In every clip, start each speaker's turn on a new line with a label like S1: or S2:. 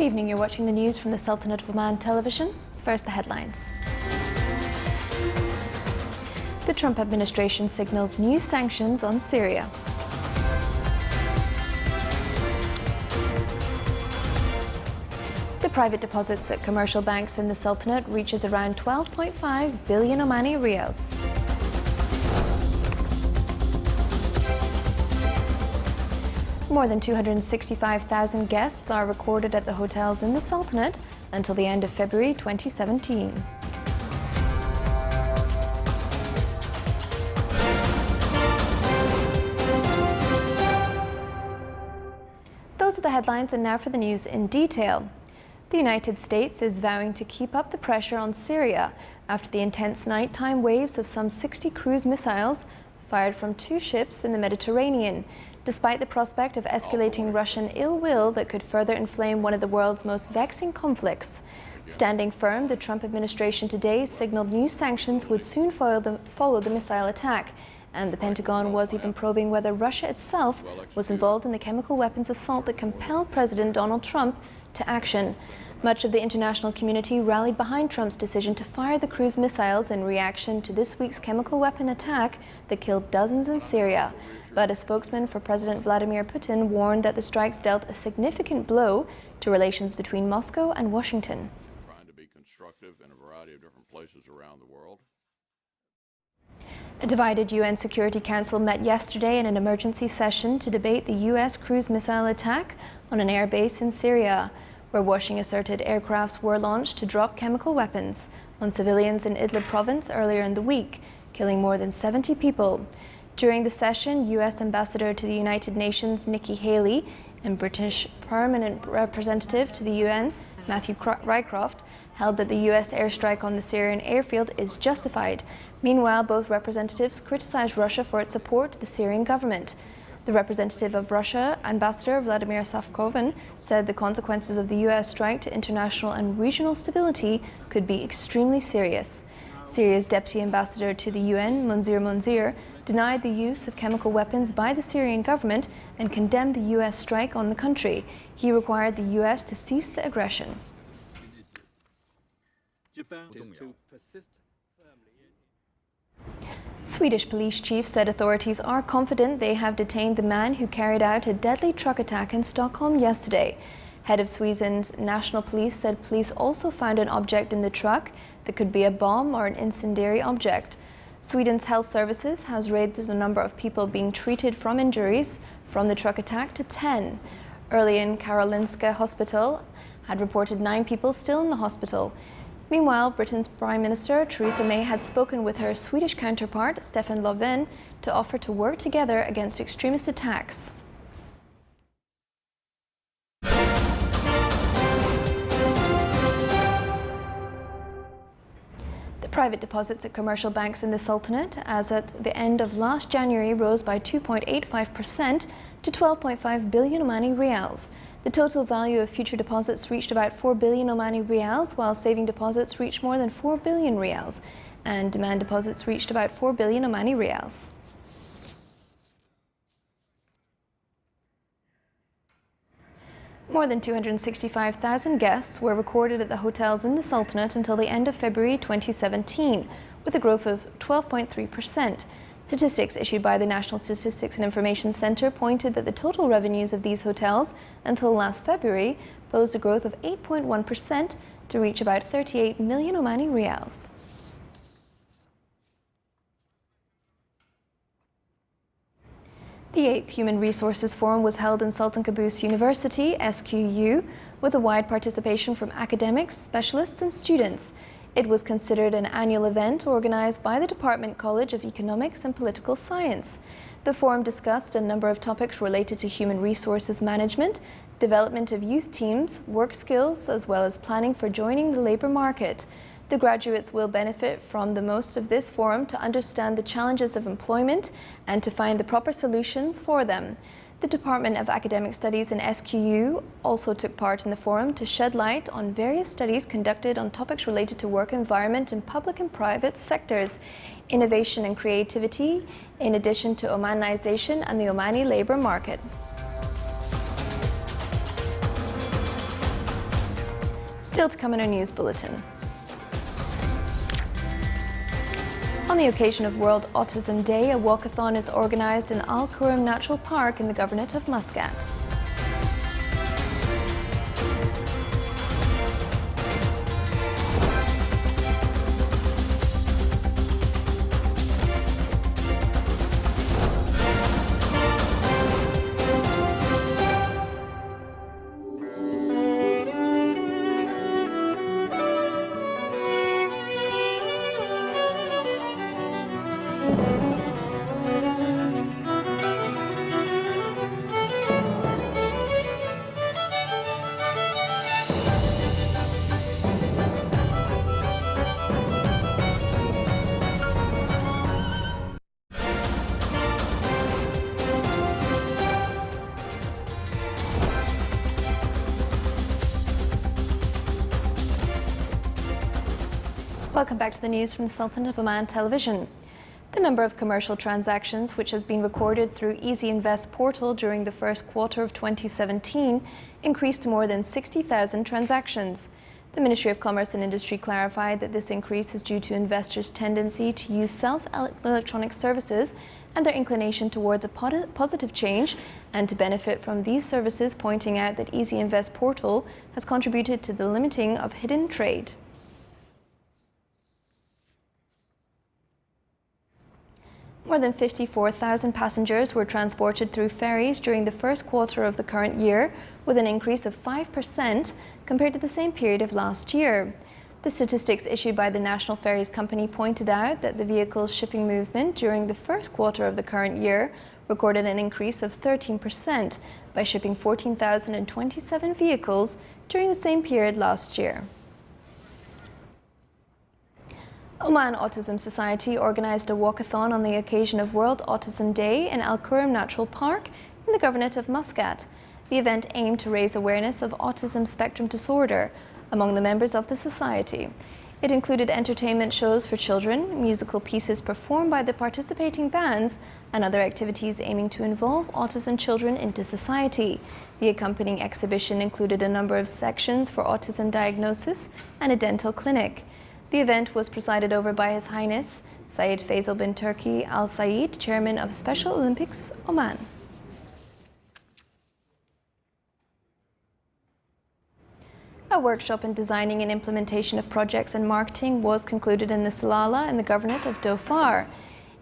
S1: evening, you're watching the news from the Sultanate of Oman television. First, the headlines. The Trump administration signals new sanctions on Syria. The private deposits at commercial banks in the Sultanate reaches around 12.5 billion Omani riyals. More than 265,000 guests are recorded at the hotels in the Sultanate until the end of February 2017. Those are the headlines, and now for the news in detail. The United States is vowing to keep up the pressure on Syria after the intense nighttime waves of some 60 cruise missiles fired from 2 ships in the Mediterranean, despite the prospect of escalating Russian ill will that could further inflame one of the world's most vexing conflicts. Standing firm, the Trump administration today signaled new sanctions would soon follow the missile attack, and the Pentagon was even probing whether Russia itself was involved in the chemical weapons assault that compelled President Donald Trump to action. Much of the international community rallied behind Trump's decision to fire the cruise missiles in reaction to this week's chemical weapon attack that killed dozens in Syria. But a spokesman for President Vladimir Putin warned that the strikes dealt a significant blow to relations between Moscow and Washington.
S2: Trying to be constructive in a variety of different places around the world.
S1: A divided UN Security Council met yesterday in an emergency session to debate the US cruise missile attack on an air base in Syria, where Washington asserted aircrafts were launched to drop chemical weapons on civilians in Idlib province earlier in the week, killing more than 70 people. During the session, US Ambassador to the United Nations Nikki Haley and British Permanent Representative to the UN Matthew Rycroft held that the US airstrike on the Syrian airfield is justified. Meanwhile, both representatives criticized Russia for its support to the Syrian government. The representative of Russia, Ambassador Vladimir Safkovan, said the consequences of the US strike to international and regional stability could be extremely serious. Syria's Deputy Ambassador to the UN, Monzir, denied the use of chemical weapons by the Syrian government and condemned the US strike on the country. He required the US to cease the aggression. Swedish police chief said authorities are confident they have detained the man who carried out a deadly truck attack in Stockholm yesterday. Head of Sweden's national police said police also found an object in the truck that could be a bomb or an incendiary object. Sweden's health services has raised the number of people being treated from injuries from the truck attack to 10. Early in Karolinska Hospital had reported 9 people still in the hospital. Meanwhile, Britain's Prime Minister Theresa May had spoken with her Swedish counterpart Stefan Löfven to offer to work together against extremist attacks. The private deposits at commercial banks in the Sultanate, as at the end of last January, rose by 2.85% to 12.5 billion Omani riyals. The total value of future deposits reached about 4 billion Omani riyals, while saving deposits reached more than 4 billion riyals, and demand deposits reached about 4 billion Omani riyals. More than 265,000 guests were recorded at the hotels in the Sultanate until the end of February 2017, with a growth of 12.3%. Statistics issued by the National Statistics and Information Centre pointed that the total revenues of these hotels until last February posed a growth of 8.1% to reach about 38 million Omani riyals. The 8th Human Resources Forum was held in Sultan Qaboos University, SQU, with a wide participation from academics, specialists and students. It was considered an annual event organized by the Department College of Economics and Political Science. The forum discussed a number of topics related to human resources management, development of youth teams, work skills, as well as planning for joining the labor market. The graduates will benefit from the most of this forum to understand the challenges of employment and to find the proper solutions for them. The Department of Academic Studies in SQU also took part in the forum to shed light on various studies conducted on topics related to work environment in public and private sectors, innovation and creativity, in addition to Omanization and the Omani labor market. Still to come in our news bulletin. On the occasion of World Autism Day, a walkathon is organised in Al Quram Natural Park in the Governorate of Muscat. Welcome back to the news from the Sultan of Oman Television. The number of commercial transactions which has been recorded through Easy Invest portal during the first quarter of 2017 increased to more than 60,000 transactions. The Ministry of Commerce and Industry clarified that this increase is due to investors' tendency to use self-electronic services and their inclination towards a positive change and to benefit from these services, pointing out that Easy Invest portal has contributed to the limiting of hidden trade. More than 54,000 passengers were transported through ferries during the first quarter of the current year, with an increase of 5% compared to the same period of last year. The statistics issued by the National Ferries Company pointed out that the vehicle's shipping movement during the first quarter of the current year recorded an increase of 13% by shipping 14,027 vehicles during the same period last year. Oman Autism Society organised a walkathon on the occasion of World Autism Day in Al Quram Natural Park in the Governorate of Muscat. The event aimed to raise awareness of autism spectrum disorder among the members of the society. It included entertainment shows for children, musical pieces performed by the participating bands, and other activities aiming to involve autism children into society. The accompanying exhibition included a number of sections for autism diagnosis and a dental clinic. The event was presided over by His Highness Sayyid Faisal bin Turki Al Said, Chairman of Special Olympics, Oman. A workshop in designing and implementation of projects and marketing was concluded in the Salala in the Governorate of Dhofar.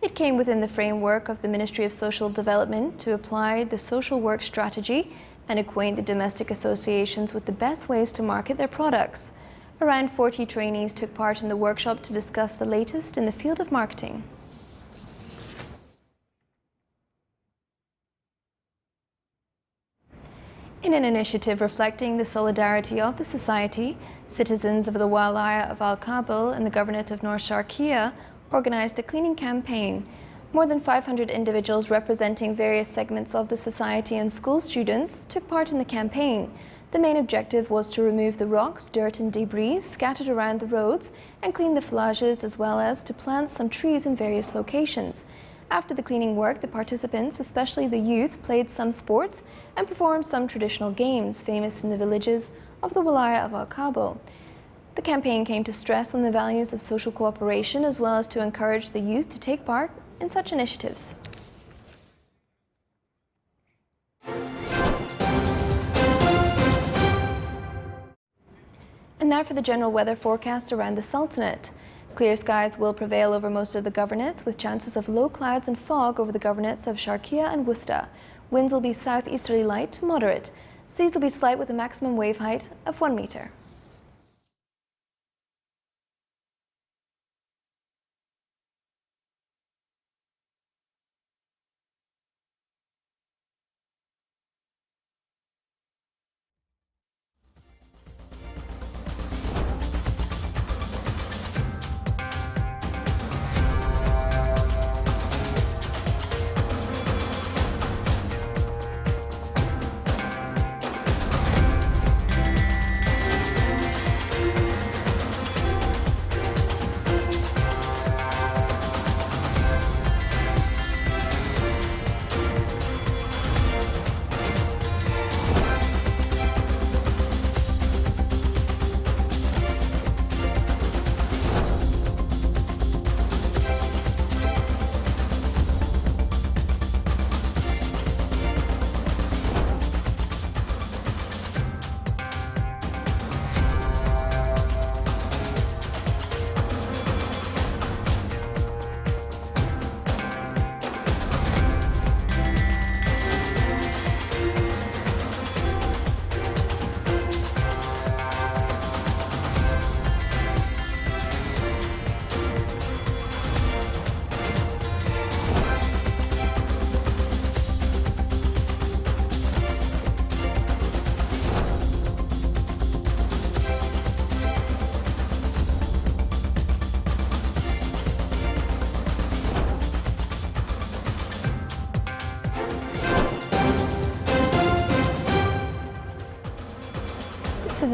S1: It came within the framework of the Ministry of Social Development to apply the social work strategy and acquaint the domestic associations with the best ways to market their products. Around 40 trainees took part in the workshop to discuss the latest in the field of marketing. In an initiative reflecting the solidarity of the society, citizens of the Walaya of Al-Kabul and the Governorate of North Sharqiya organized a cleaning campaign. More than 500 individuals representing various segments of the society and school students took part in the campaign. The main objective was to remove the rocks, dirt and debris scattered around the roads and clean the flages, as well as to plant some trees in various locations. After the cleaning work, the participants, especially the youth, played some sports and performed some traditional games famous in the villages of the Walaya of Al-Kabul. The campaign came to stress on the values of social cooperation, as well as to encourage the youth to take part in such initiatives. And now for the general weather forecast around the Sultanate. Clear skies will prevail over most of the governorates, with chances of low clouds and fog over the governorates of Sharqiya and Wusta. Winds will be southeasterly light to moderate. Seas will be slight with a maximum wave height of 1 meter.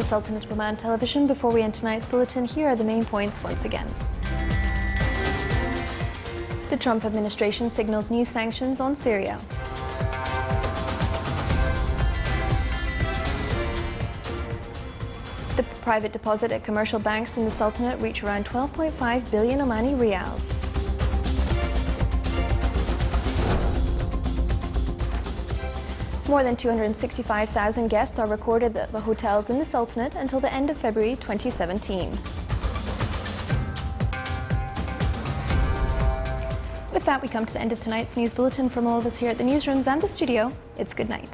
S1: Sultanate of Oman Television. Before we end tonight's bulletin, here are the main points once again. The Trump administration signals new sanctions on Syria. The private deposit at commercial banks in the Sultanate reach around 12.5 billion Omani riyals. More than 265,000 guests are recorded at the hotels in the Sultanate until the end of February 2017. With that, we come to the end of tonight's news bulletin. From all of us here at the newsrooms and the studio, it's good night.